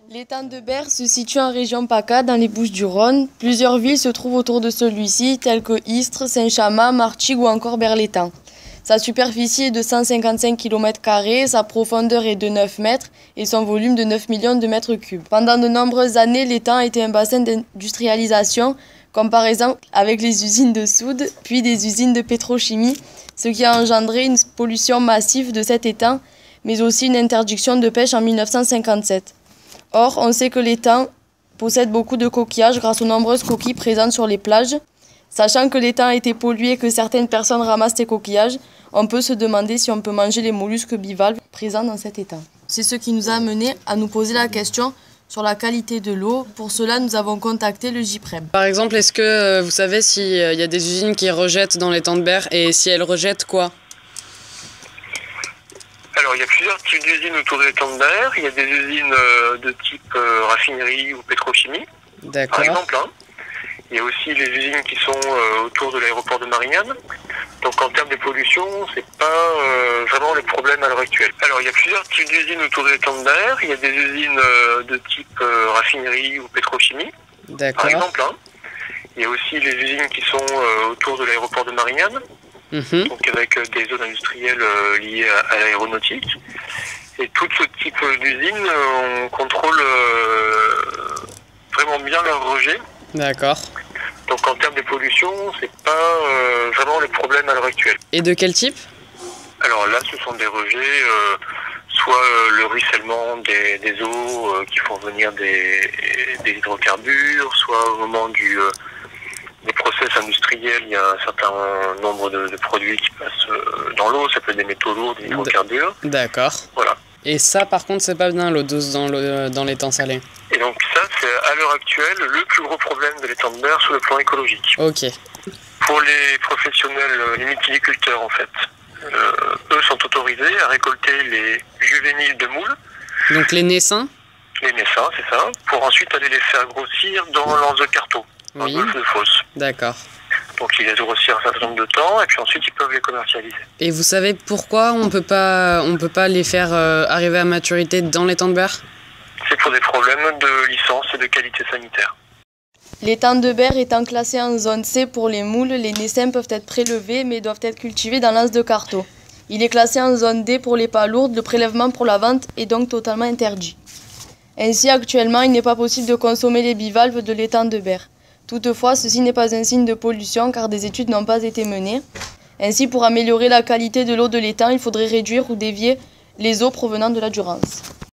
L'étang de Berre se situe en région PACA, dans les Bouches-du-Rhône. Plusieurs villes se trouvent autour de celui-ci, telles que Istres, Saint-Chamas, Martigues ou encore Berre-l'Étang. Sa superficie est de 155 km², sa profondeur est de 9 mètres et son volume de 9 millions de mètres cubes. Pendant de nombreuses années, l'étang a été un bassin d'industrialisation, comme par exemple avec les usines de soude, puis des usines de pétrochimie, ce qui a engendré une pollution massive de cet étang, mais aussi une interdiction de pêche en 1957. Or, on sait que l'étang possède beaucoup de coquillages grâce aux nombreuses coquilles présentes sur les plages. Sachant que l'étang a été pollué et que certaines personnes ramassent ces coquillages, on peut se demander si on peut manger les mollusques bivalves présents dans cet étang. C'est ce qui nous a amené à nous poser la question sur la qualité de l'eau. Pour cela, nous avons contacté le GIPREM. Par exemple, est-ce que vous savez s'il y a des usines qui rejettent dans l'étang de Berre et si elles rejettent quoi? Alors, il y a plusieurs types d'usines autour de l'étang de Berre. Il y a des usines de type raffinerie ou pétrochimie, par exemple. Il y a aussi les usines qui sont autour de l'aéroport de Marignane. Donc, en termes de pollution, c'est pas vraiment le problème à l'heure actuelle. Alors, il y a plusieurs types d'usines autour de l'étang de Berre. Il y a des usines de type raffinerie ou pétrochimie, par exemple. Il y a aussi les usines qui sont autour de l'aéroport de Marignane. Donc avec des zones industrielles liées à l'aéronautique. Et tout ce type d'usines, on contrôle vraiment bien leur rejet. D'accord. Donc en termes de pollution, c'est pas vraiment le problème à l'heure actuelle. Et de quel type? Alors là, ce sont des rejets, soit le ruissellement des eaux qui font venir des hydrocarbures, soit au moment des process industriels, il y a un certain nombre de produits qui passent dans l'eau, ça peut être des métaux lourds, des hydrocarbures. D'accord. Voilà. Et ça, par contre, c'est pas bien l'eau douce dans l'étang salé. Et donc ça, c'est à l'heure actuelle le plus gros problème de l'étang de Berre sur le plan écologique. Ok. Pour les professionnels, les mytiliculteurs en fait, eux sont autorisés à récolter les juvéniles de moules. Donc les naissins? Les naissins, c'est ça, pour ensuite aller les faire grossir dans l'anse de carto. Oui. De fosse. D'accord. Donc ils les grossir un certain nombre de temps et puis ensuite ils peuvent les commercialiser. Et vous savez pourquoi on peut pas les faire arriver à maturité dans l'étang de Berre? C'est pour des problèmes de licence et de qualité sanitaire. L'étang de Berre étant classé en zone C pour les moules, les naissins peuvent être prélevés mais doivent être cultivés dans l'anse de carto. Il est classé en zone D pour les palourdes, le prélèvement pour la vente est donc totalement interdit. Ainsi, actuellement, il n'est pas possible de consommer les bivalves de l'étang de Berre. Toutefois, ceci n'est pas un signe de pollution car des études n'ont pas été menées. Ainsi, pour améliorer la qualité de l'eau de l'étang, il faudrait réduire ou dévier les eaux provenant de la Durance.